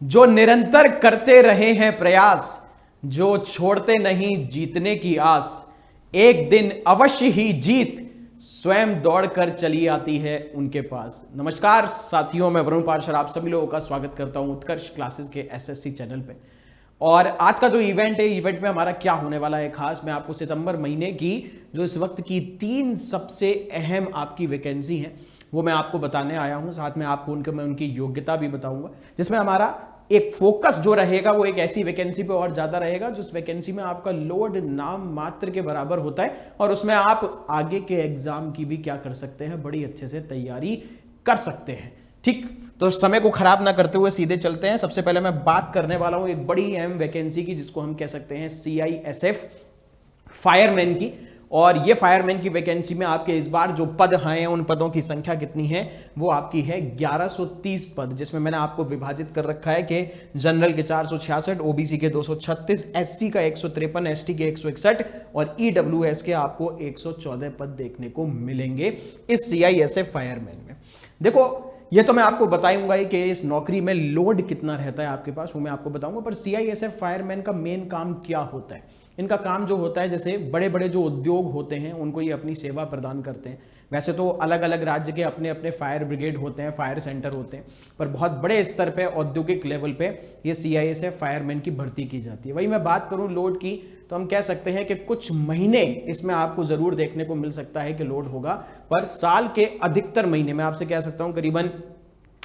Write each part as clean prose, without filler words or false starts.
जो निरंतर करते रहे हैं प्रयास, जो छोड़ते नहीं जीतने की आस, एक दिन अवश्य ही जीत स्वयं दौड़कर चली आती है उनके पास। नमस्कार साथियों, मैं वरुण पार्षद आप सभी लोगों का स्वागत करता हूं उत्कर्ष क्लासेस के एसएससी चैनल पे। और आज का जो इवेंट है, इवेंट में हमारा क्या होने वाला है खास, मैं आपको सितंबर महीने की जो इस वक्त की 3 सबसे अहम आपकी वैकेंसी है वो मैं आपको बताने आया हूं। साथ में आपको मैं उनकी योग्यता भी बताऊंगा, जिसमें हमारा एक फोकस जो रहेगा वो एक ऐसी वैकेंसी पे और ज्यादा रहेगा जिस वैकेंसी में आपका लोड नाम मात्र के बराबर होता है और उसमें आप आगे के एग्जाम की भी क्या कर सकते हैं, बड़ी अच्छे से तैयारी कर सकते हैं। ठीक, तो समय को खराब ना करते हुए सीधे चलते हैं। सबसे पहले मैं बात करने वाला हूं एक बड़ी अहम वैकेंसी की, जिसको हम कह सकते हैं CISF फायरमैन की। और ये फायरमैन की वैकेंसी में आपके इस बार जो पद हैं, उन पदों की संख्या कितनी है, वो आपकी है 1130 पद, जिसमें मैंने आपको विभाजित कर रखा है कि जनरल के 466, ओबीसी के 236, एसटी का 153, एसटी के 161 और ईडब्ल्यूएस के आपको 114 पद देखने को मिलेंगे इस CISF फायरमैन में। देखो, ये तो मैं आपको बताऊंगा ही कि इस नौकरी में लोड कितना रहता है आपके पास, वो मैं आपको बताऊंगा। पर CISF फायरमैन का मेन काम क्या होता है? इनका काम जो होता है, जैसे बड़े बड़े जो उद्योग होते हैं उनको ये अपनी सेवा प्रदान करते हैं। वैसे तो अलग अलग राज्य के अपने अपने फायर ब्रिगेड होते हैं, फायर सेंटर होते हैं, पर बहुत बड़े स्तर पे औद्योगिक लेवल पे ये CISF फायरमैन की भर्ती की जाती है। वही मैं बात करूं लोड की, तो हम कह सकते हैं कि कुछ महीने इसमें आपको जरूर देखने को मिल सकता है कि लोड होगा, पर साल के अधिकतर महीने में आपसे कह सकता हूं करीबन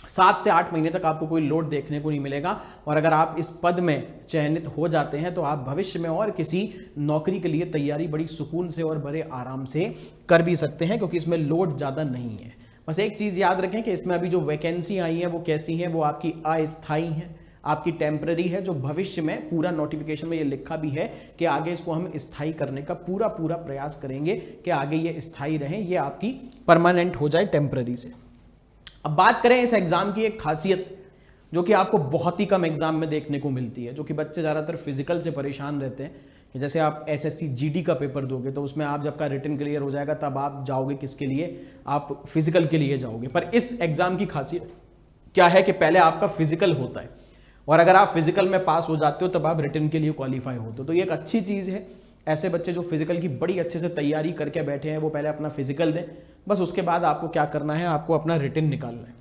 7 से 8 महीने तक आपको कोई लोड देखने को नहीं मिलेगा। और अगर आप इस पद में चयनित हो जाते हैं तो आप भविष्य में और किसी नौकरी के लिए तैयारी बड़ी सुकून से और बड़े आराम से कर भी सकते हैं, क्योंकि इसमें लोड ज़्यादा नहीं है। बस एक चीज़ याद रखें कि इसमें अभी जो वैकेंसी आई है वो कैसी है, वो आपकी अस्थायी है, आपकी टेम्पररी है। जो भविष्य में पूरा नोटिफिकेशन में ये लिखा भी है कि आगे इसको हम स्थायी करने का पूरा प्रयास करेंगे कि आगे ये स्थायी रहें, ये आपकी परमानेंट हो जाए टेम्पररी से। अब बात करें इस एग्जाम की एक खासियत जो कि आपको बहुत ही कम एग्जाम में देखने को मिलती है, जो कि बच्चे ज़्यादातर फिजिकल से परेशान रहते हैं कि जैसे आप SSC GD का पेपर दोगे तो उसमें आप जब का रिटन क्लियर हो जाएगा तब आप जाओगे किसके लिए, आप फिजिकल के लिए जाओगे। पर इस एग्जाम की खासियत क्या है कि पहले आपका फिजिकल होता है और अगर आप फिजिकल में पास हो जाते हो तब आप रिटन के लिए क्वालिफाई होते हो। तो ये एक अच्छी चीज़ है। ऐसे बच्चे जो फिजिकल की बड़ी अच्छे से तैयारी करके बैठे हैं वो पहले अपना फिजिकल दें, बस उसके बाद आपको क्या करना है, आपको अपना रिटन निकालना है।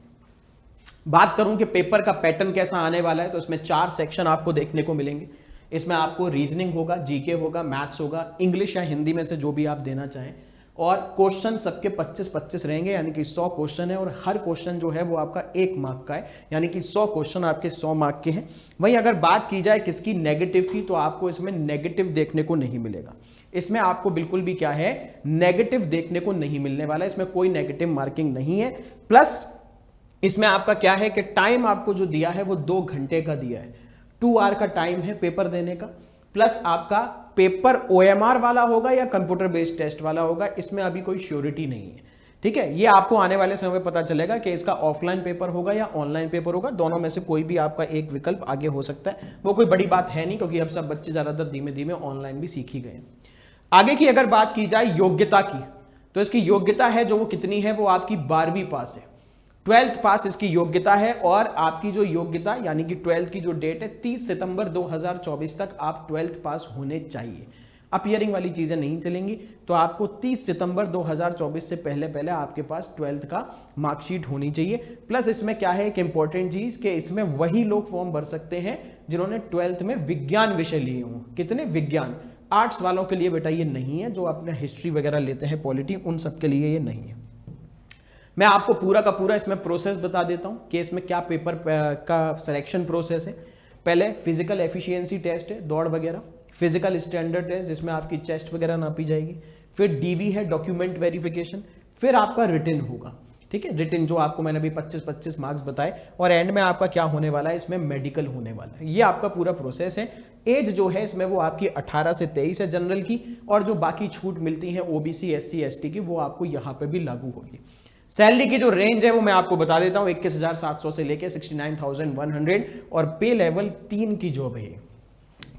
बात करूं कि पेपर का पैटर्न कैसा आने वाला है, तो इसमें 4 सेक्शन आपको देखने को मिलेंगे। इसमें आपको रीजनिंग होगा, जीके होगा, मैथ्स होगा, इंग्लिश या हिंदी में से जो भी आप देना चाहें, और क्वेश्चन सबके 25-25 रहेंगे, यानी कि 100 क्वेश्चन है और हर क्वेश्चन जो है वो आपका 1 मार्क का है, यानी कि 100 क्वेश्चन आपके 100 मार्क के हैं। वहीं अगर बात की जाए किसकी, नेगेटिव की, तो आपको इसमें नेगेटिव देखने को नहीं मिलेगा। इसमें आपको बिल्कुल भी क्या है, नेगेटिव देखने को नहीं मिलने वाला है। इसमें कोई नेगेटिव मार्किंग नहीं है। प्लस इसमें आपका क्या है कि टाइम आपको जो दिया है वो 2 घंटे का दिया है, 2 आवर का टाइम है पेपर देने का। प्लस आपका पेपर OMR वाला होगा या कंप्यूटर बेस्ड टेस्ट वाला होगा, इसमें अभी कोई श्योरिटी नहीं है। ठीक है, ये आपको आने वाले समय में पता चलेगा कि इसका ऑफलाइन पेपर होगा या ऑनलाइन पेपर होगा। दोनों में से कोई भी आपका एक विकल्प आगे हो सकता है। वो कोई बड़ी बात है नहीं, क्योंकि अब सब बच्चे ज्यादातर धीमे धीमे ऑनलाइन भी सीख ही गए। आगे की अगर बात की जाए योग्यता की, तो इसकी योग्यता है जो वो कितनी है, वो आपकी 12वीं पास है, 12th पास इसकी योग्यता है। और आपकी जो योग्यता यानी कि 12th की जो डेट है 30 सितंबर 2024 तक आप 12th पास होने चाहिए। अपीयरिंग वाली चीजें नहीं चलेंगी, तो आपको 30 सितंबर 2024 से पहले आपके पास 12th का मार्कशीट होनी चाहिए। प्लस इसमें क्या है एक इंपॉर्टेंट चीज कि इसमें वही लोग फॉर्म भर सकते हैं जिन्होंने 12th में विज्ञान विषय लिए हों। कितने? विज्ञान। आर्ट्स वालों के लिए बेटा ये नहीं है, जो अपने हिस्ट्री वगैरह लेते हैं, पॉलिटी, उन सब के लिए ये नहीं है। मैं आपको पूरा का पूरा इसमें प्रोसेस बता देता हूं कि इसमें क्या पेपर का सिलेक्शन प्रोसेस है। पहले फिजिकल एफिशिएंसी टेस्ट है, दौड़ वगैरह, फिजिकल स्टैंडर्ड टेस्ट जिसमें आपकी चेस्ट वगैरह नापी जाएगी, फिर DV है, डॉक्यूमेंट वेरिफिकेशन, फिर आपका रिटन होगा। ठीक है, रिटन जो आपको मैंने अभी 25-25 मार्क्स बताए, और एंड में आपका क्या होने वाला है, इसमें मेडिकल होने वाला है। ये आपका पूरा प्रोसेस है। एज जो है इसमें वो आपकी 18 से 23 है जनरल की, और जो बाकी छूट मिलती है OBC SC ST की वो आपको यहाँ पे भी लागू होगी। सैलरी की जो रेंज है वो मैं आपको बता देता हूं, 21,700 से लेके 69,100, और पे लेवल 3 की जॉब है।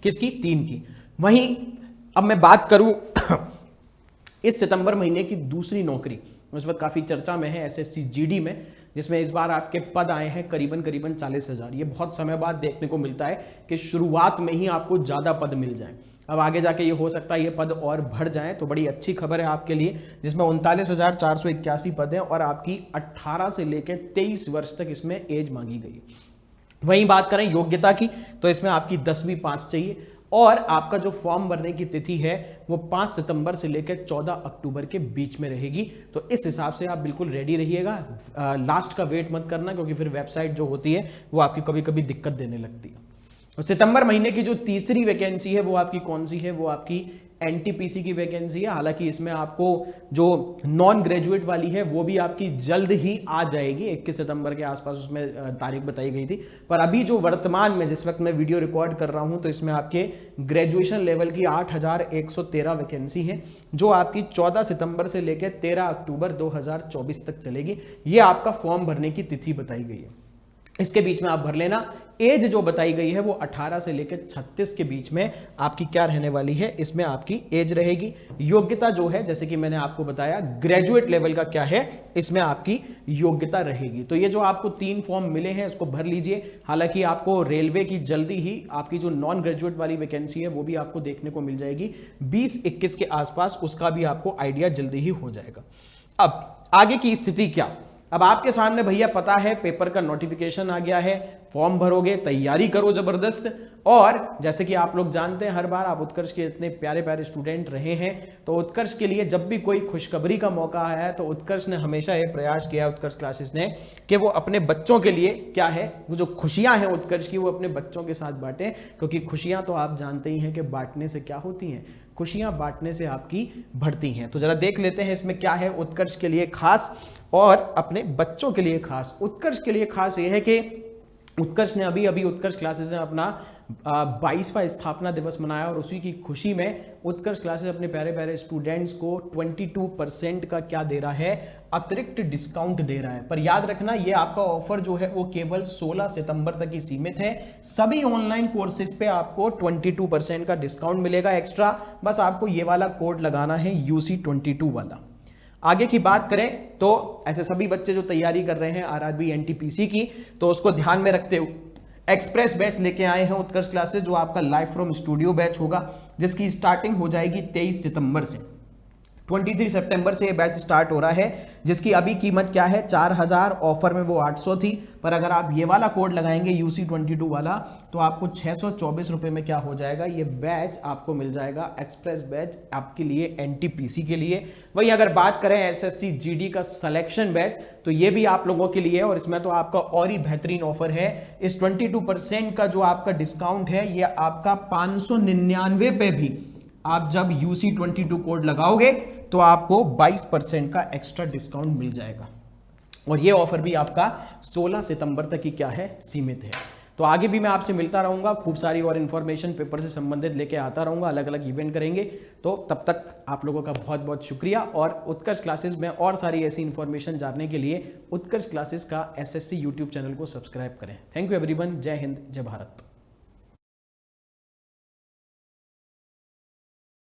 किसकी? 3 की। वहीं अब मैं बात करूं इस सितंबर महीने की दूसरी नौकरी, उस वक्त काफी चर्चा में है SSC GD में, जिसमें इस बार आपके पद आए हैं करीबन 40,000। ये बहुत समय बाद देखने को मिलता है कि शुरुआत में ही आपको ज़्यादा पद मिल जाए। अब आगे जाके ये हो सकता है ये पद और बढ़ जाएं, तो बड़ी अच्छी खबर है आपके लिए, जिसमें 39,481 पद हैं और आपकी 18 से लेकर 23 वर्ष तक इसमें एज मांगी गई है। वहीं बात करें योग्यता की, तो इसमें आपकी 10वीं पास चाहिए और आपका जो फॉर्म भरने की तिथि है वो 5 सितंबर से लेकर 14 अक्टूबर के बीच में रहेगी। तो इस हिसाब से आप बिल्कुल रेडी रहिएगा, लास्ट का वेट मत करना, क्योंकि फिर वेबसाइट जो होती है वो आपकी कभी कभी दिक्कत देने लगती है। और सितंबर महीने की जो तीसरी वैकेंसी है वो आपकी कौन सी है, वो आपकी एनटीपीसी की वैकेंसी है। हालांकि इसमें आपको जो नॉन ग्रेजुएट वाली है वो भी आपकी जल्द ही आ जाएगी, 21 सितंबर के आसपास उसमें तारीख बताई गई थी। पर अभी जो वर्तमान में जिस वक्त मैं वीडियो रिकॉर्ड कर रहा हूं, तो इसमें आपके ग्रेजुएशन लेवल की 8,113 वैकेंसी है, जो आपकी 14 सितंबर से लेकर 13 अक्टूबर 2024 तक चलेगी। ये आपका फॉर्म भरने की तिथि बताई गई है, इसके बीच में आप भर लेना। एज जो बताई गई है वो 18 से लेकर 36 के बीच में आपकी क्या रहने वाली है, इसमें आपकी एज रहेगी। योग्यता जो है, जैसे कि मैंने आपको बताया, ग्रेजुएट लेवल का क्या है, इसमें आपकी योग्यता रहेगी। तो ये जो आपको 3 फॉर्म मिले हैं इसको भर लीजिए। हालांकि आपको रेलवे की जल्दी ही आपकी जो नॉन ग्रेजुएट वाली वैकेंसी है वो भी आपको देखने को मिल जाएगी 20-21 के आसपास, उसका भी आपको आइडिया जल्दी ही हो जाएगा। अब आगे की स्थिति क्या, अब आपके सामने भैया पता है पेपर का नोटिफिकेशन आ गया है, फॉर्म भरोगे, तैयारी करो जबरदस्त। और जैसे कि आप लोग जानते हैं हर बार आप उत्कर्ष के इतने प्यारे प्यारे स्टूडेंट रहे हैं, तो उत्कर्ष के लिए जब भी कोई खुशखबरी का मौका आया है तो उत्कर्ष ने हमेशा ये प्रयास किया, उत्कर्ष क्लासेस ने, कि वो अपने बच्चों के लिए क्या है, वो जो खुशियां हैं उत्कर्ष की वो अपने बच्चों के साथ बांटें। क्योंकि खुशियां तो आप जानते ही हैं कि बांटने से क्या होती हैं, खुशियां बांटने से आपकी बढ़ती हैं। तो जरा देख लेते हैं इसमें क्या है उत्कर्ष के लिए खास और अपने बच्चों के लिए खास। उत्कर्ष के लिए खास ये है कि उत्कर्ष ने अभी उत्कर्ष क्लासेस ने अपना 22वां स्थापना दिवस मनाया और उसी की खुशी में उत्कर्ष क्लासेस अपने प्यारे प्यारे स्टूडेंट्स को 22% का क्या दे रहा है, अतिरिक्त डिस्काउंट दे रहा है। पर याद रखना ये आपका ऑफर जो है वो केवल 16 सितंबर तक ही सीमित है। सभी ऑनलाइन कोर्सेज पे आपको 22% का डिस्काउंट मिलेगा एक्स्ट्रा, बस आपको ये वाला कोड लगाना है UC22 वाला। आगे की बात करें तो ऐसे सभी बच्चे जो तैयारी कर रहे हैं आरआरबी एनटीपीसी की, तो उसको ध्यान में रखते हुए एक्सप्रेस बैच लेके आए हैं उत्कर्ष क्लासेस, जो आपका लाइव फ्रॉम स्टूडियो बैच होगा, जिसकी स्टार्टिंग हो जाएगी 23 सितंबर से। 23 सितंबर से ये बैच स्टार्ट हो रहा है, जिसकी अभी कीमत क्या है 4,000, ऑफर में वो 800 थी, पर अगर आप ये वाला कोड लगाएंगे UC22 वाला तो आपको 624 रुपए में क्या हो जाएगा, ये बैच आपको मिल जाएगा, एक्सप्रेस बैच आपके लिए एनटीपीसी के लिए। वहीं अगर बात करें SSC GD का सिलेक्शन बैच, तो ये भी आप लोगों के लिए है और इसमें तो आपका और ही बेहतरीन ऑफर है। इस 22% का जो आपका डिस्काउंट है ये आपका 599 पे भी आप जब UC22 कोड लगाओगे तो आपको 22% का एक्स्ट्रा डिस्काउंट मिल जाएगा। और ये ऑफर भी आपका 16 सितंबर तक ही क्या है, सीमित है। तो आगे भी मैं आपसे मिलता रहूंगा, खूब सारी और इन्फॉर्मेशन पेपर से संबंधित लेके आता रहूंगा, अलग अलग इवेंट करेंगे। तो तब तक आप लोगों का बहुत बहुत शुक्रिया। और उत्कर्ष क्लासेस में और सारी ऐसी इन्फॉर्मेशन जानने के लिए उत्कर्ष क्लासेस का SSC यूट्यूब चैनल को सब्सक्राइब करें। थैंक यू एवरीवन, जय हिंद, जय भारत।